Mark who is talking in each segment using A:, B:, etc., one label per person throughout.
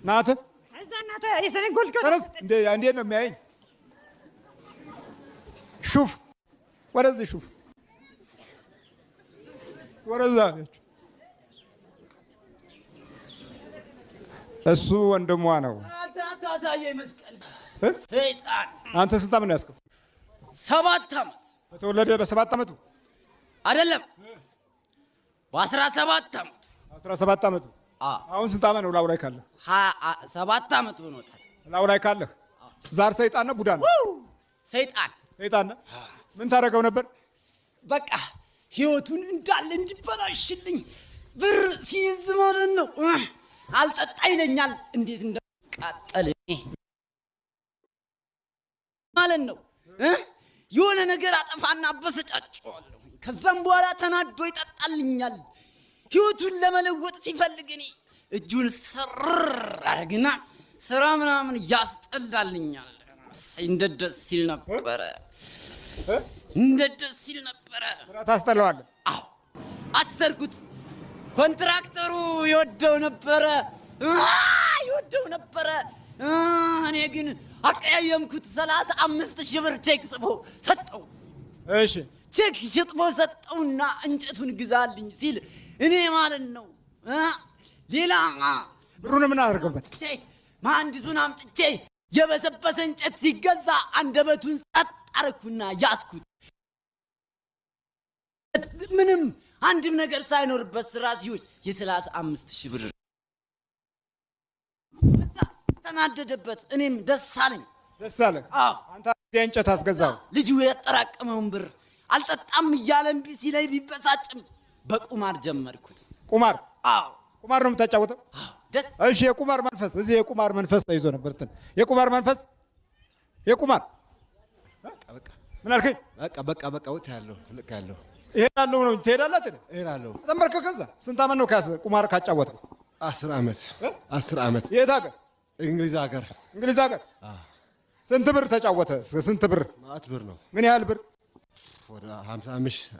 A: ናት
B: እዛ እናቷ የሰነጎል
A: ተነስ እንዴት ነው የሚያየኝ? ሹፍ ወደዚህ ሹፍ ወደዛ እሱ ወንድሟ ነው።
C: አታሳየኝ መስቀል ሰይጣን።
A: አንተ ስንት ዓመት ነው ያስከው?
C: 7 ዓመት።
A: በተወለደ በ7 ዓመቱ
C: አይደለም በ17 ዓመቱ።
A: 17 ዓመቱ። አሁን ስንት ዓመት ነው ላው ላይ ካለ?
C: 7 ዓመት ሆኖታል።
A: ላው ላይ ካለ ዛር ሰይጣን ነው ቡዳ ነው? ሰይጣን ነው። ምን ታደርገው ነበር?
C: በቃ ህይወቱን እንዳለ እንዲበላሽልኝ ብር ሲይዝ ማለት ነው። አልጠጣ ይለኛል። እንዴት እንደቃጠለ ማለት ነው። የሆነ ነገር አጠፋና አበሰጫጨዋለሁ። ከዛም በኋላ ተናዶ ይጠጣልኛል። ህይወቱን ለመለወጥ ሲፈልግ እኔ እጁን ስር አረግና ስራ ምናምን ያስጠላልኛል። እንዴት ደስ ሲል ነበረ።
A: ስራ ታስጠላዋለህ?
C: አዎ አሰርኩት። ኮንትራክተሩ ይወደው ነበረ። እኔ ግን አቀያየምኩት። 35,000 ብር ቼክ ጽፎ ሰጠው።
A: እሺ
C: ቼክ ጽፎ ሰጠውና እንጨቱን ግዛልኝ ሲል እኔ ማለት ነው ሌላ
A: ብሩን ምን አደረገበት?
C: መሐንዲሱን አምጥቼ የበሰበሰ እንጨት ሲገዛ አንደበቱን ጸጥ አረኩና ያስኩት። ምንም አንድም ነገር ሳይኖርበት ስራ ሲውል የ35,000 ብር ተናደደበት። እኔም ደስ አለኝ።
A: አዎ አንተ እንጨት አስገዛው።
C: ልጁ ያጠራቀመውን ብር አልጠጣም እያለ እምቢ ሲለኝ ቢበሳጭም በቁማር ጀመርኩት።
A: ቁማር?
C: አዎ
A: ቁማር ነው የምታጫወተው?
C: አዎ።
A: እሺ የቁማር መንፈስ እዚህ የቁማር መንፈስ ተይዞ ነበር። የቁማር መንፈስ የቁማር
D: በቃ
A: ምን አልከኝ?
D: በቃ ወጥ ያለው ልክ ያለው
A: እሄዳለሁ ነው። ትሄዳለህ?
D: እሄዳለሁ።
A: ተመርከ ከዛ ስንት ዓመት ነው ቁማር ካጫወተው?
D: 10 ዓመት።
A: የት ሀገር?
D: እንግሊዝ ሀገር።
A: ስንት ብር ተጫወተ? ስንት ብር?
D: ማት ብር ነው።
A: ምን ያህል ብር?
D: ወደ 55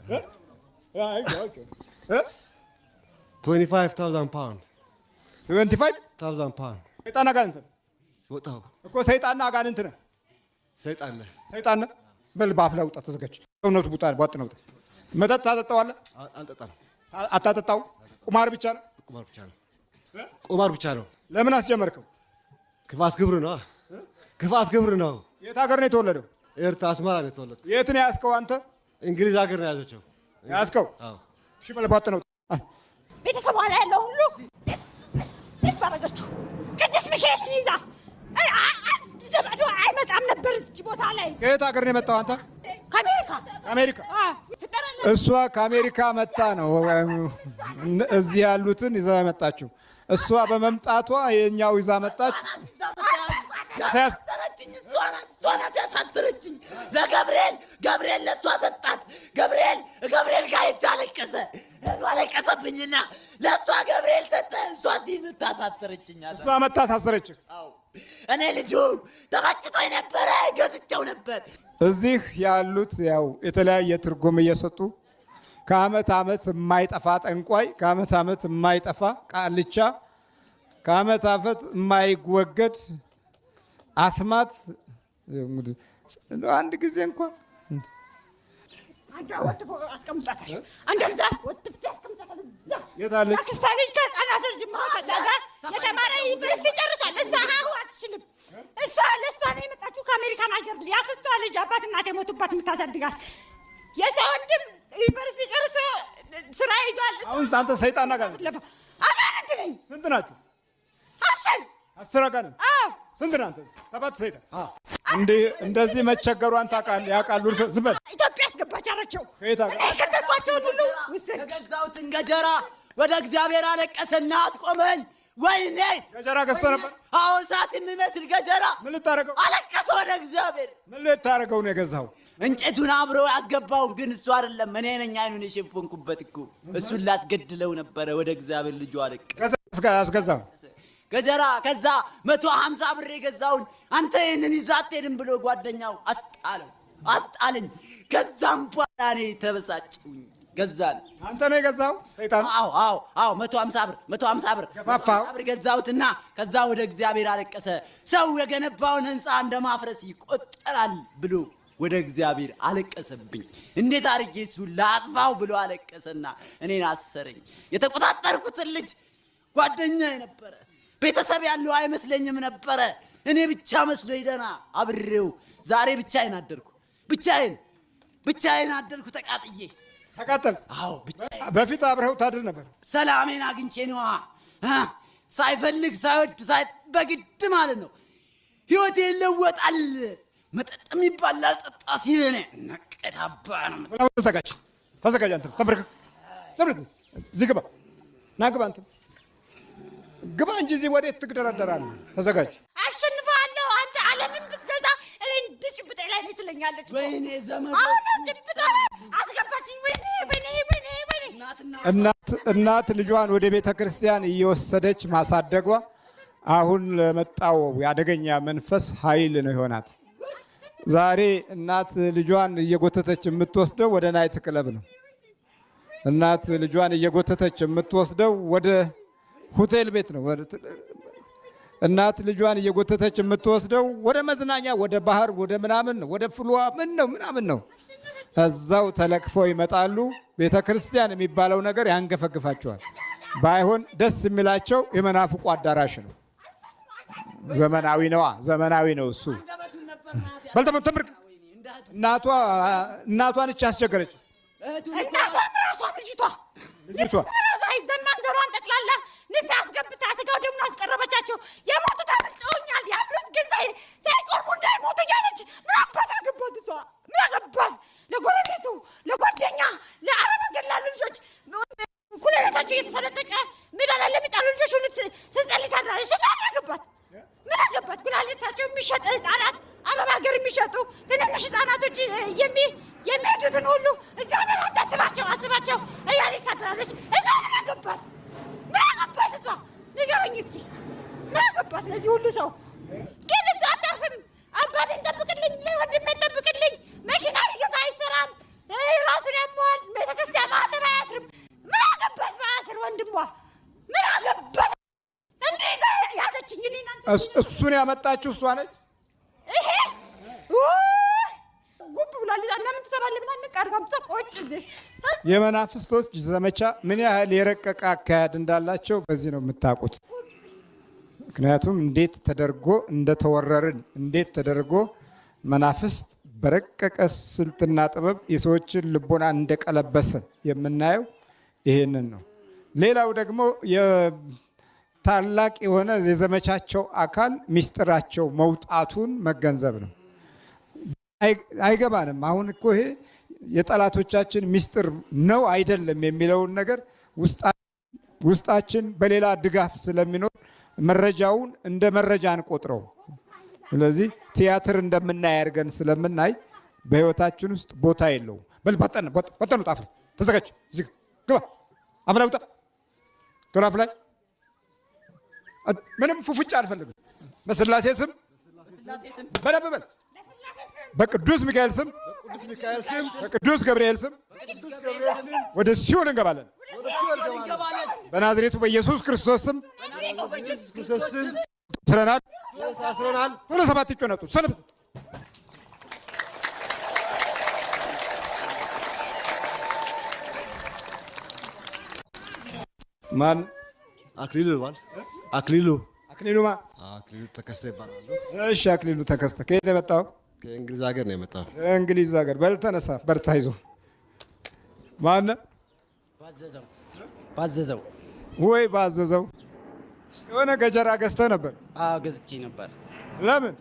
A: 25,000
D: pound
A: 25,000
D: pound።
A: ሰይጣን አጋንንት
D: ወጣው
A: እኮ ሰይጣን አጋንንት ነህ። ሰይጣን ነህ። በል ባፍላ ውጣ። ተዘጋጅ። ሰውነቱ ቡጣ ቧጥ ነው። መጠጥ ታጠጣዋለህ?
D: አልጠጣም።
A: አታጠጣው? ቁማር ብቻ ነው?
D: ቁማር ብቻ ነው።
A: ለምን አስጀመርከው?
D: ክፋት ግብር ነው።
A: የት ሀገር ነው የተወለደው?
D: ኤርትራ አስመራ ነው የተወለደው።
A: የት ነው ያዝከው አንተ?
D: እንግሊዝ ሀገር ነው ያዘችው።
A: ያዝከው?
D: አዎ።
A: እሺ በል ቧጥ ነው።
B: ቤተሰቧ ላይ ያለው ሁሉ ይባረገችው። ቅዱስ ሚካኤልን ይዛ አንድ ዘመዶ አይመጣም ነበር እዚህ ቦታ ላይ።
A: ከየት ሀገር ነው የመጣው አንተ? ከአሜሪካ። እሷ ከአሜሪካ መጣ ነው እዚህ ያሉትን ይዛ መጣችው። እሷ በመምጣቷ የኛው ይዛ መጣች።
C: እሷ ናት ያሳሰረችኝ። ለገብርኤል ለእሷ ሰጣት። ገብርኤል ጋር ሄጄ አለቀሰብኝና ለእሷ ገብርኤል ሰጠ። እሷ እዚህ የምታሳሰረችኝ።
A: እሷ መታሳሰረችህ?
C: እኔ ልጁ ተመችቶኝ ነበረ፣ ገዝቼው ነበር።
A: እዚህ ያሉት ያው የተለያየ ትርጉም እየሰጡ ከአመት አመት የማይጠፋ ጠንቋይ፣ ከአመት አመት የማይጠፋ ቃልቻ፣ ከአመት አመት የማይወገድ አስማት አንድ ጊዜ እንኳን
B: አንዷ ወጥፎ አስቀምጣታል። አንዷ ወጥፍ አስቀምጣታል።
A: የታለ
B: አክስቷ ልጅ ከህፃናት ጀምሮ ከዛ ጋር የተማረ ዩኒቨርሲቲ ጨርሷል። እሷ ሀሁ አትችልም። እሷ ለእሷ ነው የመጣችው ከአሜሪካን ሀገር። የአክስቷ ልጅ አባት እናት የሞቱባት የምታሳድጋት። የእሷ ወንድም ዩኒቨርሲቲ ጨርሶ ስራ ይዟል።
A: አሁን አንተ ሰይጣን
B: አጋንንት ነኝ።
A: ስንት ናችሁ?
B: 10
A: አጋንንት። ስንት ናችሁ አንተ? 7 ሰይጣን። እንደዚህ መቸገሯን ታውቃለህ? ያውቃሉ። ዝም በል።
B: ኢትዮጵያ አስገባች አረቸው።
A: ከየት ሀገር?
B: ከደጓቸው ሁሉ ወሰድ።
C: የገዛሁትን ገጀራ ወደ እግዚአብሔር አለቀሰና አስቆመኝ። ወይኔ
A: ገጀራ ገዝቶ ነበር?
C: አዎ እሳት የሚመስል ገጀራ።
A: ምን ልታረገው?
C: አለቀሰ ወደ እግዚአብሔር።
A: ምን ልታረገው ነው የገዛኸው?
C: እንጨቱን አብሮ ያስገባው ግን እሱ አይደለም። እኔ ነኝ አይኑን የሸፈንኩበት እኮ። እሱን ላስገድለው ነበረ። ወደ እግዚአብሔር ልጁ አለቀሰ።
A: አስገዛው
C: ገጀራ። ከዛ 150 ብር የገዛውን አንተ ይህንን ይዘህ አትሄድም ብሎ ጓደኛው አስጣለኝ። ከዛም በኋላ እኔ ተበሳጨሁኝ። ገዛን።
A: አንተ ነው የገዛው ሰይጣን?
C: አዎ 150 ብር
A: ገፋፋው
C: ገዛሁትና ከዛ ወደ እግዚአብሔር አለቀሰ። ሰው የገነባውን ህንፃ እንደማፍረስ ይቆጠራል ብሎ ወደ እግዚአብሔር አለቀሰብኝ። እንዴት አድርጌ እሱን ላጥፋው ብሎ አለቀሰና እኔን አሰረኝ። የተቆጣጠርኩትን ልጅ ጓደኛዬ ነበረ፣ ቤተሰብ ያለው አይመስለኝም ነበረ። እኔ ብቻ መስሎኝ ደህና አብሬው ዛሬ ብቻዬን አደርኩ ተቃጥዬ።
A: ተቃጠል?
C: አዎ ብቻዬን።
A: በፊት አብረው ታድር ነበር?
C: ሰላሜን አግኝቼ ነዋ። ሳይፈልግ ሳይወድ በግድ ማለት ነው። ህይወቴ ይለወጣል። መጠጥ የሚባል ላልጠጣ ሲል ነቀታባ ነው። ተዘጋጅ አንተ ተንበርከክ። እዚህ ግባ ና ግባ አንተ ግባ እንጂ እዚህ ወዴት ትግደረደራለህ? ተዘጋጅ።
B: አሸንፋለሁ። አንተ ዓለምን ብትገዛ እኔ እንድጭብጤ ላይ ነው ትለኛለች።
C: ወይኔ ዘመድ
B: አስገባችኝ።
A: እናት ልጇን ወደ ቤተ ክርስቲያን እየወሰደች ማሳደጓ አሁን ለመጣው የአደገኛ መንፈስ ኃይል ነው ይሆናት። ዛሬ እናት ልጇን እየጎተተች የምትወስደው ወደ ናይት ክለብ ነው። እናት ልጇን እየጎተተች የምትወስደው ወደ ሆቴል ቤት ነው። እናት ልጇን እየጎተተች የምትወስደው ወደ መዝናኛ፣ ወደ ባህር፣ ወደ ምናምን ነው፣ ወደ ፍልዋ ምናምን ነው። እዛው ተለክፈው ይመጣሉ። ቤተ ክርስቲያን የሚባለው ነገር ያንገፈግፋቸዋል። ባይሆን ደስ የሚላቸው የመናፍቁ አዳራሽ ነው። ዘመናዊ ነው እሱ። በልተም ተምርክ እናቷን እቺ አስቸገረች።
B: እናቷን ራሷ ልጅቷ አይዘማን ዘሯን ጠቅላላ ንስ አስገብታ ስጋው ደሙን አስቀረበቻቸው። የሞቱት አመልጠውኛል ያሉት ግን ሳይቆርቡ እንዳይሞቱ እያለች ምን አባት አገባት እሷ? ምን አገባት? ለጎረቤቱ፣ ለጓደኛ፣ ለአረብ ሀገር ላሉ ልጆች ኩላሊታቸው እየተሰነጠቀ ሜዳ ላይ ለሚጣሉ ልጆች ሁሉ ትጸልይ ታድራለች። እሷ ምን አገባት? ምን አገባት? ኩላሊታቸው የሚሸጥ ህፃናት፣ አረብ ሀገር የሚሸጡ ትንንሽ ህፃናቶች የሚሄዱትን ሁሉ እግዚአብሔር አስባቸው እያለች ታድራለች። እሷ ምን አገባት? እሷ ንገረኝ እስኪ ምን አገባት? ለዚህ ሁሉ ሰው ግን እሷ አታርፍም። አባቴን ጠብቅልኝ፣ ወንድሜን ጠብቅልኝ፣ መኪና ሊገዛ አይሰራም፣ ራሱን ያሟል፣ ቤተክርስቲያን ማዕተብ አያስርም። ምን አገባት? በአስር ወንድሟ ምን አገባት? እንዴት ያዘችኝ?
A: እሱን ያመጣችው እሷ ነች።
B: ይሄ ጉብ ብሏል። ለምን ትሰራለህ? ምን አንቀርባም ተቆጭ።
A: የመናፍስቶች ዘመቻ ምን ያህል የረቀቀ አካሄድ እንዳላቸው በዚህ ነው የምታውቁት። ምክንያቱም እንዴት ተደርጎ እንደተወረርን፣ እንዴት ተደርጎ መናፍስት በረቀቀ ስልትና ጥበብ የሰዎችን ልቦና እንደቀለበሰ የምናየው ይሄንን ነው። ሌላው ደግሞ ታላቅ የሆነ የዘመቻቸው አካል ሚስጥራቸው መውጣቱን መገንዘብ ነው። አይገባንም። አሁን እኮ ይሄ የጠላቶቻችን ሚስጥር ነው አይደለም የሚለውን ነገር ውስጣችን በሌላ ድጋፍ ስለሚኖር መረጃውን እንደ መረጃ አንቆጥረው። ስለዚህ ቲያትር እንደምናይ አድርገን ስለምናይ በህይወታችን ውስጥ ቦታ የለውም። በል በጠኑ ጣፍ ተዘጋጅ፣ እዚህ ግባ፣ አፍ ላይ ውጣ፣ ቶሎ አፍ ላይ ምንም ፉፉጫ አልፈልግም። በስላሴ ስም በደንብ በል። በቅዱስ ሚካኤል ስም፣ በቅዱስ ገብርኤል ስም ወደ ሲኦል እንገባለን። በናዝሬቱ በኢየሱስ ክርስቶስ ስም ስረናል። ቶሎ ሰባት ይጮነጡ ሰለብ ማን?
D: አክሊሉ ይባል። አክሊሉ
A: ማ?
D: አክሊሉ ተከስተ ይባላል።
A: እሺ አክሊሉ ተከስተ ከየት የመጣው?
D: ከእንግሊዝ ሀገር ነው የመጣው።
A: እንግሊዝ ሀገር። በል ተነሳ፣ በርታ፣ ይዞ ማን?
C: ባዘዘው
A: ወይ ባዘዘው። የሆነ ገጀራ ገዝተህ ነበር?
C: አዎ ገዝቼ ነበር።
A: ለምን?